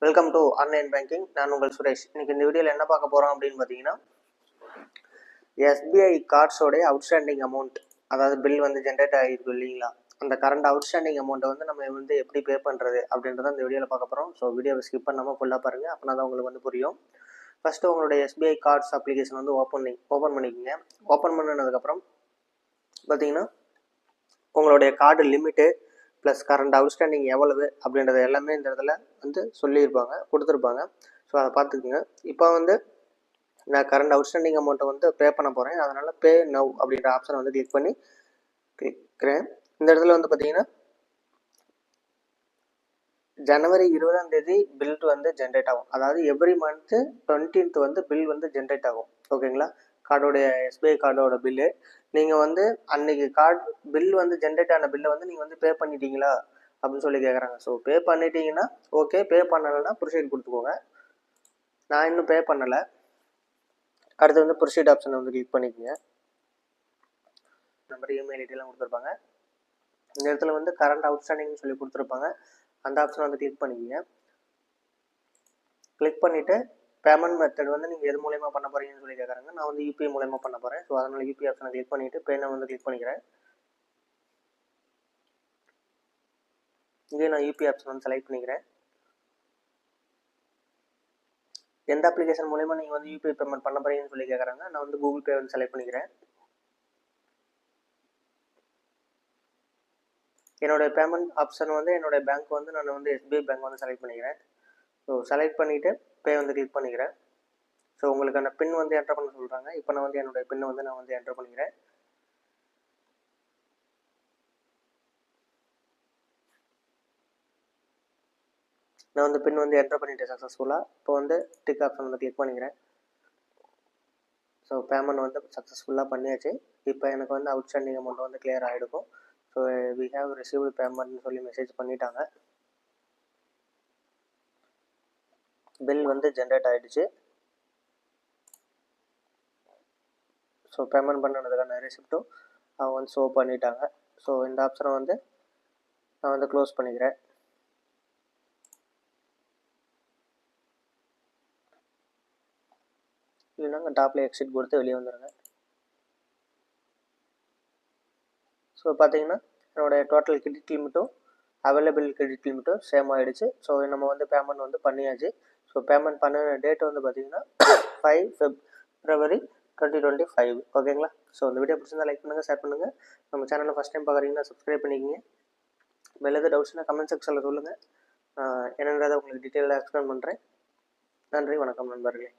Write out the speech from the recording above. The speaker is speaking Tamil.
Welcome to online banking. நான் உங்கள் சுரேஷ். இன்னைக்கு இந்த வீடியோவில் என்ன பார்க்க போகிறோம் அப்படின்னு பார்த்தீங்கன்னா, எஸ்பிஐ கார்ட்ஸோடைய அவுட்ஸ்டாண்டிங் அமௌண்ட், அதாவது பில் வந்து ஜென்ரேட் ஆகிருக்கு இல்லைங்களா, அந்த கரண்ட் அவுட்ஸ்டாண்டிங் அமௌண்ட்டை வந்து நம்ம வந்து எப்படி பே பண்ணுறது அப்படின்றத இந்த வீடியோவில் பார்க்க போகிறோம். ஸோ வீடியோவை ஸ்கிப் பண்ணாமல் ஃபுல்லாக பாருங்கள், அப்படின்னா தான் உங்களுக்கு வந்து புரியும். ஃபஸ்ட்டு உங்களுடைய எஸ்பிஐ கார்ட்ஸ் அப்ளிகேஷன் வந்து ஓப்பன் பண்ணிக்கோங்க. ஓப்பன் பண்ணினதுக்கப்புறம் பார்த்தீங்கன்னா உங்களுடைய card limit plus current outstanding எவ்வளவு அப்படின்றது எல்லாமே இந்த இடத்துல வந்து கொடுத்துருப்பாங்க. ஸோ அதை பார்த்துக்குங்க. இப்போ வந்து நான் கரண்ட் அவுட்ஸ்டாண்டிங் அமௌண்ட்டை வந்து பே பண்ண போகிறேன். அதனால் பே நவ் அப்படின்ற ஆப்ஷனை வந்து கிளிக்கிறேன். இந்த இடத்துல வந்து பார்த்தீங்கன்னா ஜனவரி 20 பில் வந்து ஜென்ரேட் ஆகும். அதாவது எவ்ரி மந்த்து 20th வந்து பில் வந்து ஜென்ரேட் ஆகும். ஓகேங்களா, கார்டோடைய எஸ்பிஐ கார்டோட பில்லு நீங்கள் வந்து அன்னைக்கு கார்டு பில் வந்து ஜென்ரேட் ஆன பில்லை வந்து நீங்கள் வந்து பே பண்ணிட்டீங்களா அப்படின்னு சொல்லி கேட்குறாங்க. ஸோ பே பண்ணிட்டீங்கன்னா ஓகே, பே பண்ணலைன்னா ப்ரொசீட் கொடுத்துக்கோங்க. நான் இன்னும் பே பண்ணலை. அடுத்து வந்து ப்ரொசீட் ஆப்ஷனை வந்து கிளிக் பண்ணிக்கோங்க. நம்பர், இமெயில் ஐடியெல்லாம் கொடுத்துருப்பாங்க. இந்த இடத்துல வந்து கரண்ட் அவுட்ஸ்டாண்டிங்னு சொல்லி கொடுத்துருப்பாங்க. அந்த ஆப்ஷனை வந்து கிளிக் பண்ணிக்கோங்க. கிளிக் பண்ணிவிட்டு பேமெண்ட் மெத்தட் வந்து நீங்கள் எது மூலயமா பண்ண போகிறீங்கன்னு சொல்லி கேட்குறாங்க. நான் வந்து யூபிஐ மூலயமா பண்ண போகிறேன். ஸோ அதனால் யூபிஐ ஆப்ஷனை கிளிக் பண்ணிவிட்டு பேனை வந்து கிளிக் பண்ணிக்கிறேன். இங்கே நான் யூபிஐ ஆப்ஷன் வந்து செலக்ட் பண்ணிக்கிறேன். எந்த அப்ளிகேஷன் மூலயமா நீங்கள் வந்து யூபிஐ பேமெண்ட் பண்ண போகிறீங்கன்னு சொல்லி கேட்குறாங்க. நான் வந்து கூகுள் பே வந்து செலக்ட் பண்ணிக்கிறேன். என்னோடய பேமெண்ட் ஆப்ஷன் வந்து என்னோடய பேங்க் வந்து நான் வந்து எஸ்பிஐ பேங்க் வந்து செலக்ட் பண்ணிக்கிறேன். ஸோ செலக்ட் பண்ணிவிட்டு பே வந்து கிளிக் பண்ணிக்கிறேன். ஸோ உங்களுக்கான பின் வந்து என்டர் பண்ண சொல்கிறாங்க. இப்போ நான் வந்து என்னோடய பின்னை வந்து நான் வந்து என்டர் பண்ணிக்கிறேன். நான் வந்து பின் வந்து என்டர் பண்ணிட்டேன் சக்ஸஸ்ஃபுல்லாக. இப்போ வந்து டிக் ஆப்ஷன் வந்து கிளிக் பண்ணிக்கிறேன். ஸோ பேமெண்ட் வந்து சக்ஸஸ்ஃபுல்லாக பண்ணியாச்சு. இப்போ எனக்கு வந்து அவுட்ஸ்டாண்டிங் அமௌண்ட் வந்து கிளியர் ஆகிடுக்கும். ஸோ வி ஹேவ் ரிசீவ்டு பேமெண்ட்னு சொல்லி மெசேஜ் பண்ணிட்டாங்க. பில் வந்து ஜென்ரேட் ஆகிடுச்சு. ஸோ பேமெண்ட் பண்ணதுக்கான ரெசிப்ட்டும் அவங்க வந்து ஷோ பண்ணிட்டாங்க. ஸோ இந்த ஆப்ஷனை வந்து நான் வந்து க்ளோஸ் பண்ணிக்கிறேன். இல்லைன்னா டாப்பில் எக்ஸிட் கொடுத்து வெளியே வந்துடுங்க. ஸோ பார்த்தீங்கன்னா என்னோடய டோட்டல் கிரெடிட் லிமிட்டும் அவைலபிள் கிரெடிட் லிமிட்டும் சேம் ஆகிடுச்சு. ஸோ நம்ம வந்து பேமெண்ட் வந்து பண்ணியாச்சு. ஸோ பேமெண்ட் பண்ண டேட் வந்து பார்த்தீங்கன்னா 5 February 2025. ஓகேங்களா. ஸோ இந்த வீடியோ பிடிச்சிருந்தா லைக் பண்ணுங்கள், ஷேர் பண்ணுங்கள். நம்ம சேனலில் ஃபஸ்ட் டைம் பார்க்குறீங்கன்னா சப்ஸ்கிரைப் பண்ணிக்கிங்க. மேலே எதாவது டவுட்ஸ்னால் கமெண்ட் செக்ஷனில் சொல்லுங்கள். என்னன்றதை உங்களுக்கு டீட்டெயிலாக எக்ஸ்பிளைன் பண்ணுறேன். நன்றி, வணக்கம் நண்பர்களே.